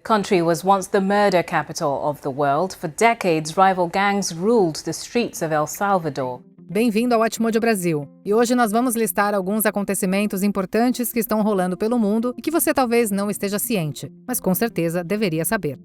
country was once the murder capital of the world. For decades, rival gangs ruled the streets of El Salvador. Bem-vindo ao Watchmojo Brasil. E hoje nós vamos listar alguns acontecimentos importantes que estão rolando pelo mundo e que você talvez não esteja ciente, mas com certeza deveria saber.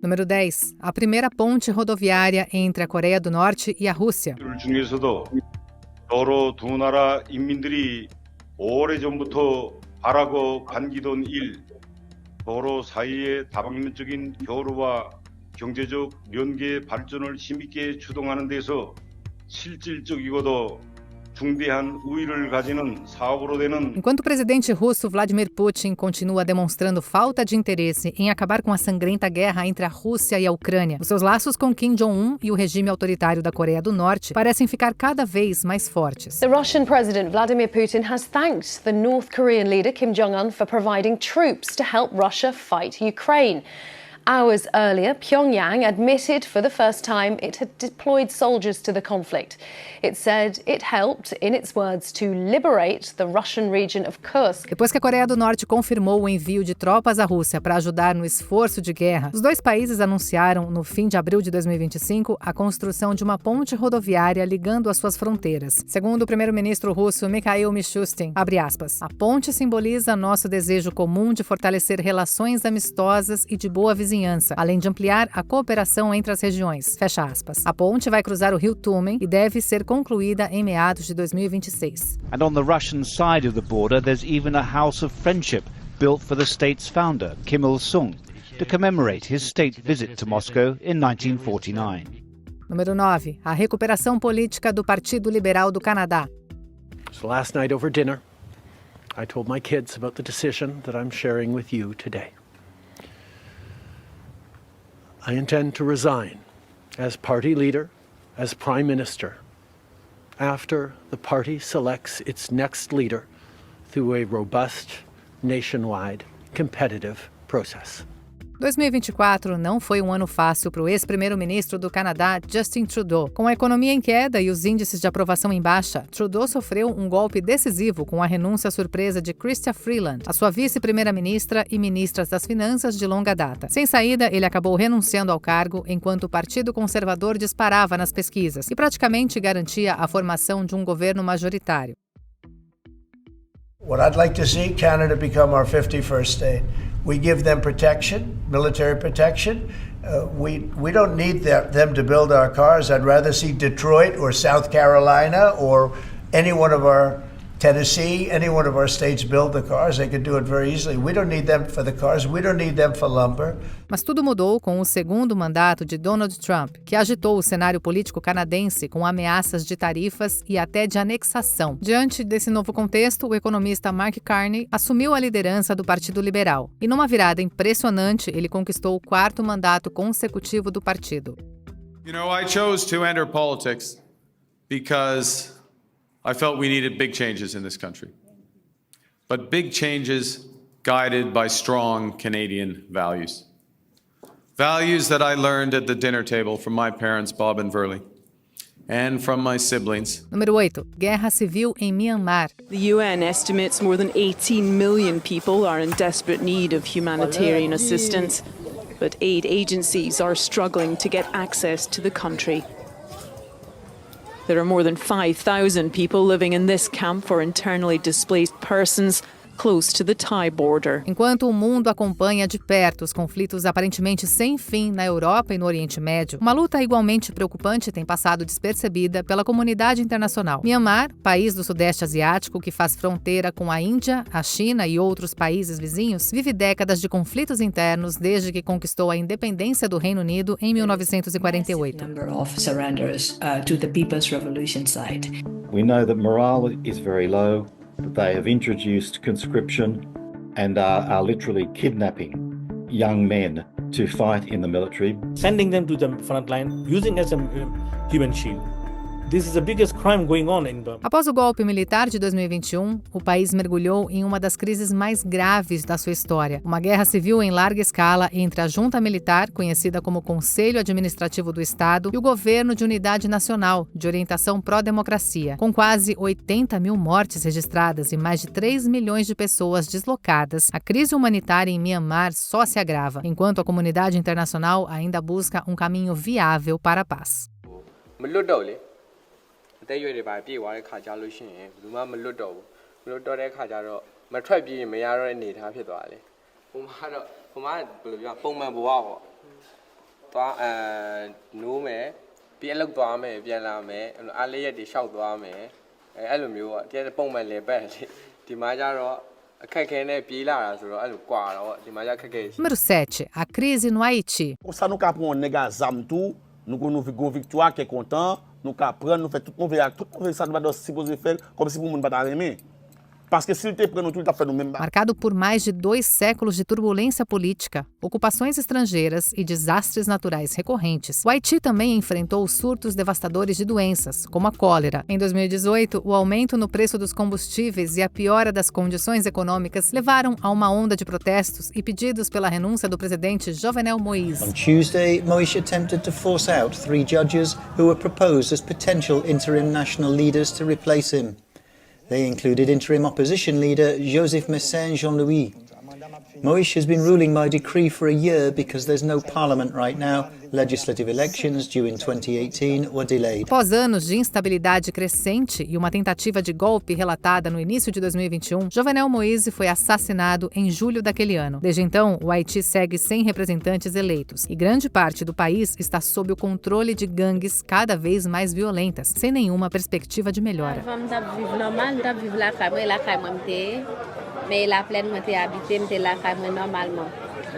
Número 10. A primeira ponte rodoviária entre a Coreia do Norte e a Rússia. 오래전부터 바라고 반기던 일, 도로 사이의 다방면적인 교류와 경제적 연계 발전을 힘있게 주동하는 데서 실질적이고도 중대한 우위를 가지는 사업으로 되는. Enquanto o presidente russo Vladimir Putin continua demonstrando falta de interesse em acabar com a sangrenta guerra entre a Rússia e a Ucrânia, os seus laços com Kim Jong-un e o regime autoritário da Coreia do Norte parecem ficar cada vez mais fortes. The Russian President Vladimir Putin has thanked the North Korean leader Kim Jong-un for providing troops to help Russia fight Ukraine. Hours earlier, Pyongyang admitted for the first time it had deployed soldiers to the conflict. It said it helped, in its words, to liberate the Russian region of Kursk. Depois que a Coreia do Norte confirmou o envio de tropas à Rússia para ajudar no esforço de guerra, os dois países anunciaram, no fim de abril de 2025, a construção de uma ponte rodoviária ligando as suas fronteiras. Segundo o primeiro-ministro russo Mikhail Mishustin, abre aspas, a ponte simboliza nosso desejo comum de fortalecer relações amistosas e de boa vizinhança, além de ampliar a cooperação entre as regiões. Fecha aspas. A ponte vai cruzar o rio Tumen e deve ser concluída em meados de 2026. And on the Russian side of the border, there's even a house of friendship built for the state's founder, Kim Il-sung, to commemorate his state visit to Moscow in 1949. Número 9. A recuperação política do Partido Liberal do Canadá. So last night over dinner, I told my kids about the decision that I'm sharing with you today. I intend to resign as party leader, as prime minister, after the party selects its next leader through a robust, nationwide, competitive process. 2024 não foi um ano fácil para o ex-primeiro-ministro do Canadá, Justin Trudeau. Com a economia em queda e os índices de aprovação em baixa, Trudeau sofreu um golpe decisivo com a renúncia surpresa de Chrystia Freeland, a sua vice-primeira-ministra e ministras das Finanças de longa data. Sem saída, ele acabou renunciando ao cargo enquanto o Partido Conservador disparava nas pesquisas e praticamente garantia a formação de um governo majoritário. What I'd like to see Canada become our 51st state. We give them protection, military protection. We don't need them to build our cars. I'd rather see Detroit or South Carolina or any one of our Tennessee, any one of our states build the cars. They could do it very easily. We don't need them for the cars. We don't need them for lumber. Mas tudo mudou com o segundo mandato de Donald Trump, que agitou o cenário político canadense com ameaças de tarifas e até de anexação. Diante desse novo contexto, o economista Mark Carney assumiu a liderança do Partido Liberal. E numa virada impressionante, ele conquistou o quarto mandato consecutivo do partido. You know, I chose to enter politics because I felt we needed big changes in this country, but big changes guided by strong Canadian values. Values that I learned at the dinner table from my parents, Bob and Verley, and from my siblings. Número 8. Guerra civil em Myanmar. The UN estimates more than 18 million people are in desperate need of humanitarian assistance, but aid agencies are struggling to get access to the country. There are more than 5,000 people living in this camp for internally displaced persons close to the Thai border. Enquanto o mundo acompanha de perto os conflitos aparentemente sem fim na Europa e no Oriente Médio, uma luta igualmente preocupante tem passado despercebida pela comunidade internacional. Myanmar, país do Sudeste Asiático que faz fronteira com a Índia, a China e outros países vizinhos, vive décadas de conflitos internos desde que conquistou a independência do Reino Unido em 1948. We know that morale is very low. They have introduced conscription and are literally kidnapping young men to fight in the military. Sending them to the front line, using as a human shield. This is the biggest crime going on in Burma. Após o golpe militar de 2021, o país mergulhou em uma das crises mais graves da sua história. Uma guerra civil em larga escala entre a junta militar, conhecida como Conselho Administrativo do Estado, e o Governo de Unidade Nacional, de orientação pró-democracia. Com quase 80 mil mortes registradas e mais de 3 milhões de pessoas deslocadas, a crise humanitária em Myanmar só se agrava, enquanto a comunidade internacional ainda busca um caminho viável para a paz. အသက်အရွယ်တွေပါပြည့်သွားတဲ့ခါကြလို့ရှိရင်ဘယ်သူမှမလွတ်တော့ဘူးမလွတ်တော့တဲ့ခါကြတော့မထွက်ပြေးရင်မရတော့တဲ့အနေအထားဖြစ်သွားတယ်ဟိုမှာတော့ဟိုမှာဘယ်လိုပြောပုံမှန်ဘဝပေါ့သွားနိုးမယ်ပြီးအလုပ်သွားမယ်ပြန်လာမယ်အားလေးရက်တွေရှောက်သွားမယ်အဲ့လိုမျိုးပေါ့တကယ်ပုံမှန်လေပတ်လေဒီမှာကြတော့အခက်ခဲနဲ့ပြေးလာတာဆိုတော့အဲ့လိုကွာတော့ဒီမှာကြခက်ခဲ Número 7. A crise no Haiti. Ça nous capon nèg zam tout nous gon victoire qui est content nous capon nous fait tout ça doit supposer faire comme si pour monde pas aimer. Parce que se ele tem plano, tudo está fazendo mesmo. Marcado por mais de 2 séculos de turbulência política, ocupações estrangeiras e desastres naturais recorrentes, o Haiti também enfrentou surtos devastadores de doenças, como a cólera. Em 2018, o aumento no preço dos combustíveis e a piora das condições econômicas levaram a uma onda de protestos e pedidos pela renúncia do presidente Jovenel Moïse. On Tuesday, Moïse attempted to force out 3 judges who were proposed as potential interim national leaders to replace him. They included interim opposition leader Joseph Messin Jean-Louis. Moïse has been ruling by decree for a year because there's no parliament right now. Legislative elections due in 2018 were delayed. Após anos de instabilidade crescente e uma tentativa de golpe relatada no início de 2021, Jovenel Moïse foi assassinado em julho daquele ano. Desde então, o Haiti segue sem representantes eleitos e grande parte do país está sob o controle de gangues cada vez mais violentas, sem nenhuma perspectiva de melhora. Mais la plaine m'a été habité, m'était là quand même normalement.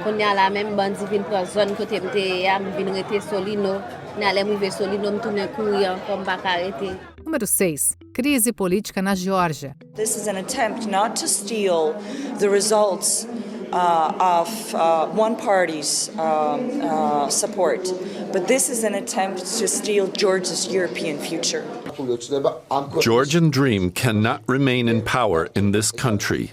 Quand y a la même bande vient pour zone côté m'était ya vinn rester solino, n'allait m'river solino m'tourner courir comme pas arrêter. Número 6. Crise política na Geórgia. This is an attempt not to steal the results of one party's support, but this is an attempt to steal Georgia's European future. Georgian dream cannot remain in power in this country.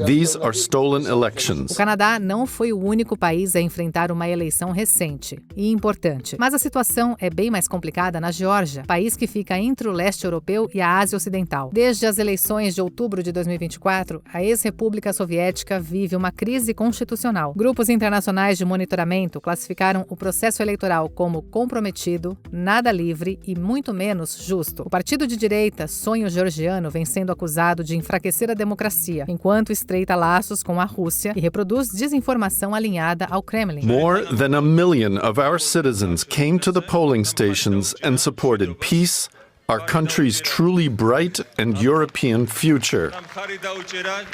These are stolen elections. O Canadá não foi o único país a enfrentar uma eleição recente e importante, mas a situação é bem mais complicada na Geórgia, país que fica entre o leste europeu e a Ásia Ocidental. Desde as eleições de outubro de 2024, a ex-república soviética vive uma crise constitucional. Grupos internacionais de monitoramento classificaram o processo eleitoral como comprometido, nada livre e muito menos justo. O partido de direita Sonho Georgiano vem sendo acusado de enfraquecer a democracia, enquanto estreita laços com a Rússia e reproduz desinformação alinhada ao Kremlin. More than 1 million of our citizens came to the polling stations and supported peace, our country's truly bright and European future.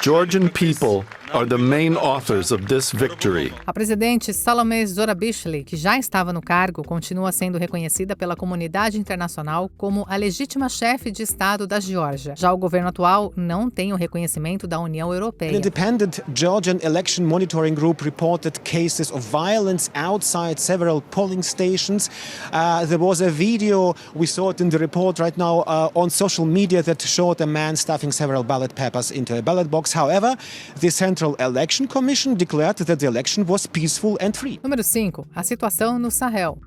Georgian people are the main authors of this victory. A presidente Salome Zorabishvili, que já estava no cargo, continua sendo reconhecida pela comunidade internacional como a legítima chefe de Estado da Geórgia. Já o governo atual não tem o reconhecimento da União Europeia. An independent Georgian election monitoring group reported cases of violence outside several polling stations. There was a video, we saw it in the report right now on social media, that showed a man stuffing several ballot papers into a ballot box. However, the Central Election Commission declared that the election was peaceful and free. Número 5. A situação no Sahel.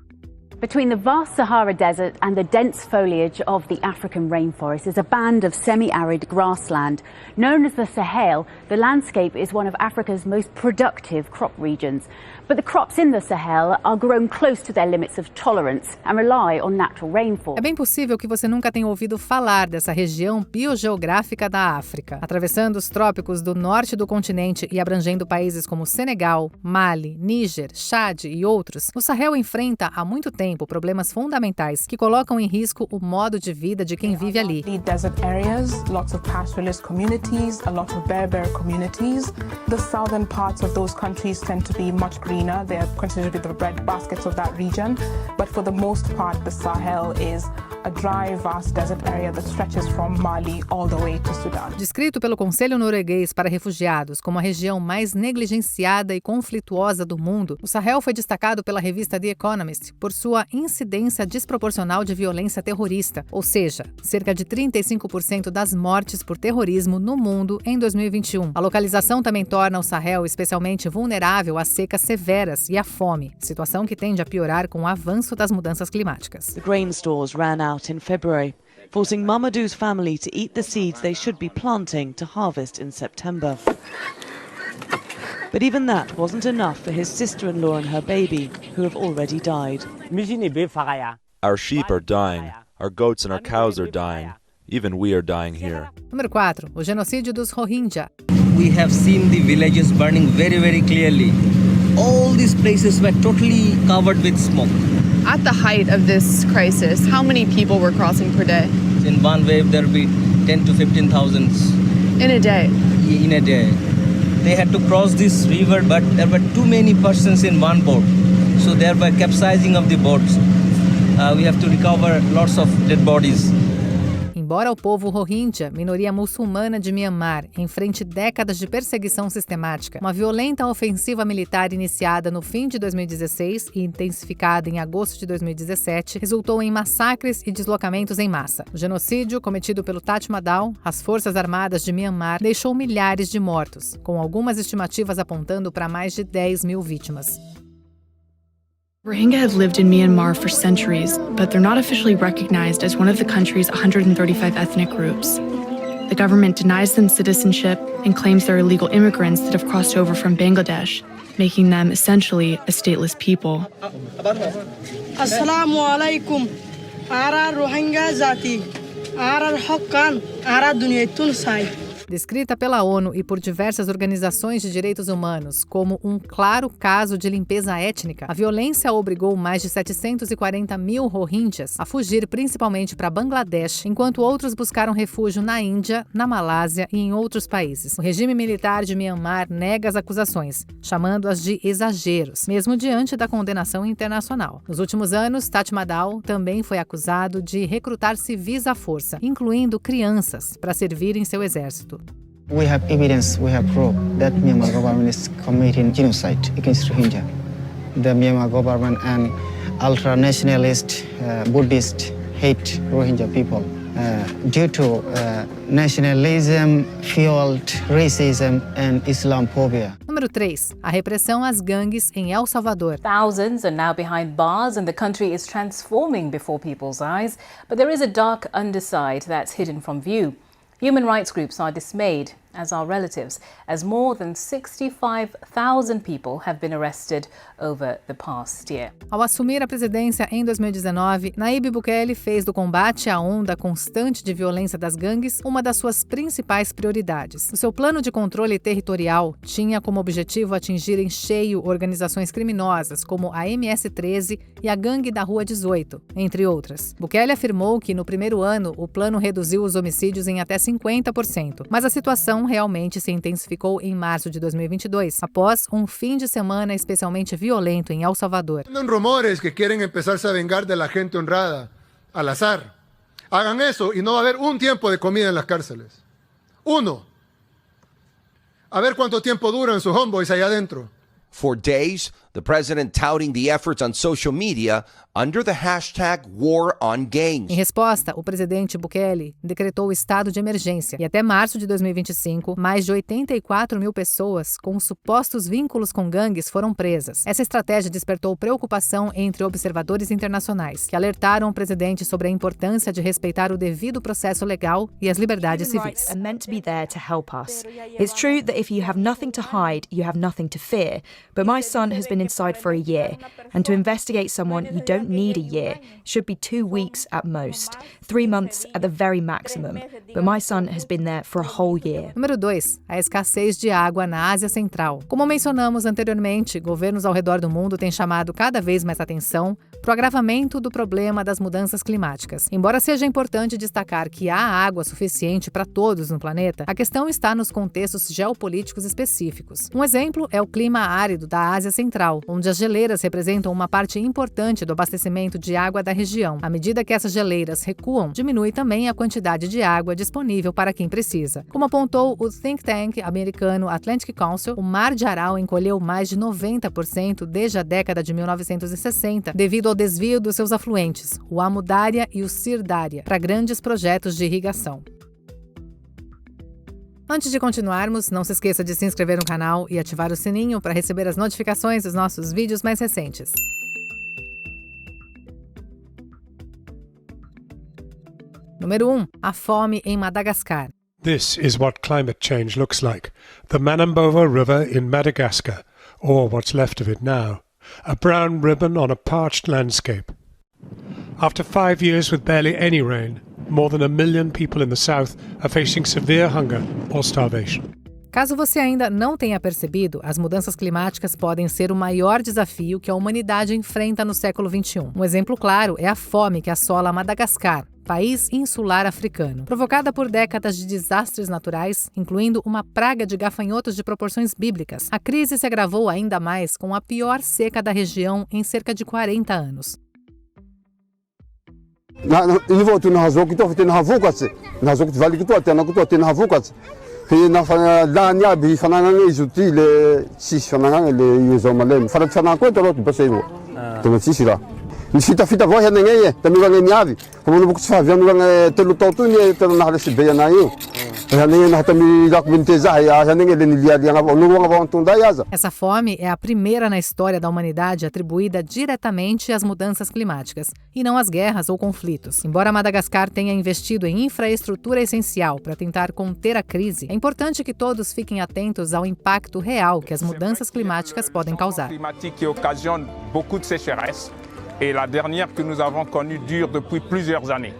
Between the vast Sahara Desert and the dense foliage of the African rainforest is a band of semi-arid grassland. Known as the Sahel, the landscape is one of Africa's most productive crop regions. But the crops in the Sahel are grown close to their limits of tolerance and rely on natural rainfall. É bem possível que você nunca tenha ouvido falar dessa região biogeográfica da África. Atravessando os trópicos do norte do continente e abrangendo países como Senegal, Mali, Níger, Chad e outros, o Sahel enfrenta há muito tempo problemas fundamentais que colocam em risco o modo de vida de quem vive ali. Desert areas, lots of pastoralist communities, a lot of Berber communities. The southern parts of those countries tend to be much greener. They are considered to be the bread baskets of that region. But for the most part, the Sahel is a dry, vast desert area that stretches from Mali all the way to Sudan. Descrito pelo Conselho Norueguês para Refugiados como a região mais negligenciada e conflituosa do mundo, o Sahel foi destacado pela revista The Economist por sua incidência desproporcional de violência terrorista, ou seja, cerca de 35% das mortes por terrorismo no mundo em 2021. A localização também torna o Sahel especialmente vulnerável a secas severas e à fome, situação que tende a piorar com o avanço das mudanças climáticas. The grain stores ran out in February, forcing Mamadou's family to eat the seeds they should be planting to harvest in September. But even that wasn't enough for his sister-in-law and her baby, who have already died. Our sheep are dying, our goats and our cows are dying. Even we are dying here. Número 4. O genocídio dos Rohingya. We have seen the villages burning very, very clearly. All these places were totally covered with smoke. At the height of this crisis, how many people were crossing per day? In one wave, there will be 10 to 15,000. In a day? In a day. They had to cross this river, but there were too many persons in one boat. So thereby capsizing of the boats. We have to recover lots of dead bodies. Embora o povo Rohingya, minoria muçulmana de Myanmar, enfrente décadas de perseguição sistemática, uma violenta ofensiva militar iniciada no fim de 2016 e intensificada em agosto de 2017, resultou em massacres e deslocamentos em massa. O genocídio, cometido pelo Tatmadaw, as Forças Armadas de Myanmar, deixou milhares de mortos, com algumas estimativas apontando para mais de 10 mil vítimas. Rohingya have lived in Myanmar for centuries, but they're not officially recognized as one of the country's 135 ethnic groups. The government denies them citizenship and claims they're illegal immigrants that have crossed over from Bangladesh, making them essentially a stateless people. Assalamu alaikum. Ara Rohingya zati. Ara hokkan. Ara dunyatun sai. Descrita pela ONU e por diversas organizações de direitos humanos como um claro caso de limpeza étnica, a violência obrigou mais de 740 mil Rohingyas a fugir principalmente para Bangladesh, enquanto outros buscaram refúgio na Índia, na Malásia e em outros países. O regime militar de Myanmar nega as acusações, chamando-as de exageros, mesmo diante da condenação internacional. Nos últimos anos, Tatmadaw também foi acusado de recrutar civis à força, incluindo crianças, para servir em seu exército. We have evidence, we have proof that Myanmar government is committing genocide against Rohingya. The Myanmar government and ultra-nationalist Buddhist hate Rohingya people due to nationalism, fueled racism and Islamophobia. Número 3. A repressão às gangues em El Salvador. Thousands are now behind bars and the country is transforming before people's eyes, but there is a dark underside that's hidden from view. Human rights groups are dismayed, as are relatives, as more than 65,000 people have been arrested over the past year. Ao assumir a presidência em 2019, Nayib Bukele fez do combate à onda constante de violência das gangues uma das suas principais prioridades. O seu plano de controle territorial tinha como objetivo atingir em cheio organizações criminosas como a MS-13 e a Gangue da Rua 18, entre outras. Bukele afirmou que no primeiro ano o plano reduziu os homicídios em até 50%, mas a situação realmente se intensificou em março de 2022, após um fim de semana especialmente violento em El Salvador. Hay rumores que quieren empezarse a vengar de la gente honrada, al azar. Hagan eso y no va a haber un tiempo de comida en las cárceles. Uno. A ver cuánto tiempo duran sus homeboys allá adentro. For days, the president touting the efforts on social media under the hashtag War on Gangs. Em resposta, o presidente Bukele decretou o estado de emergência e até março de 2025, mais de 84 mil pessoas com supostos vínculos com gangues foram presas. Essa estratégia despertou preocupação entre observadores internacionais, que alertaram o presidente sobre a importância de respeitar o devido processo legal e as liberdades civis. Are meant to be there to help us. It's true that if you have nothing to hide, you have nothing to fear. But my son has been inside for a year, and to investigate someone, you don't need a year. It should be 2 weeks at most, 3 months at the very maximum. But my son has been there for a whole year. Número 2. A escassez de água na Ásia Central. Como mencionamos anteriormente, governos ao redor do mundo têm chamado cada vez mais atenção para o agravamento do problema das mudanças climáticas. Embora seja importante destacar que há água suficiente para todos no planeta, a questão está nos contextos geopolíticos específicos. Um exemplo é o clima árido da Ásia Central, onde as geleiras representam uma parte importante do abastecimento de água da região. À medida que essas geleiras recuam, diminui também a quantidade de água disponível para quem precisa. Como apontou o think tank americano Atlantic Council, o Mar de Aral encolheu mais de 90% desde a década de 1960, devido ao desvio dos seus afluentes, o Amu Darya e o Sir Darya, para grandes projetos de irrigação. Antes de continuarmos, não se esqueça de se inscrever no canal e ativar o sininho para receber as notificações dos nossos vídeos mais recentes. Número 1. A fome em Madagascar. This is what climate change looks like. The Manambova River in Madagascar, or what's left of it now. A brown ribbon on a parched landscape. After 5 years with barely any rain, more than 1 million people in the south are facing severe hunger or starvation. Caso você ainda não tenha percebido, as mudanças climáticas podem ser o maior desafio que a humanidade enfrenta no século XXI. Um exemplo claro é a fome que assola Madagascar, país insular africano. Provocada por décadas de desastres naturais, incluindo uma praga de gafanhotos de proporções bíblicas, a crise se agravou ainda mais com a pior seca da região em cerca de 40 anos. Fita voz ninguém, também vai niave. Como não se faz, não vai ter lutar tudo, nem ter na rede bem aí. Essa fome é a primeira na história da humanidade atribuída diretamente às mudanças climáticas, e não às guerras ou conflitos. Embora Madagascar tenha investido em infraestrutura essencial para tentar conter a crise, é importante que todos fiquem atentos ao impacto real que as mudanças climáticas podem causar. Et la dernière que nous avons connue dure depuis plusieurs années.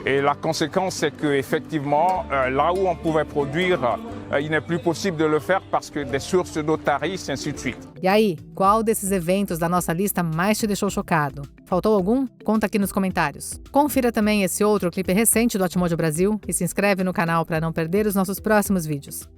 Et la conséquence, c'est qu'effectivement, là où on pouvait produire, il n'est plus possible de le faire parce que des sources d'eau tarissent, et ainsi de suite. E aí, qual desses eventos da nossa lista mais te deixou chocado? Faltou algum? Conta aqui nos comentários. Confira também esse outro clipe recente do Atmojo Brasil e se inscreve no canal para não perder os nossos próximos vídeos.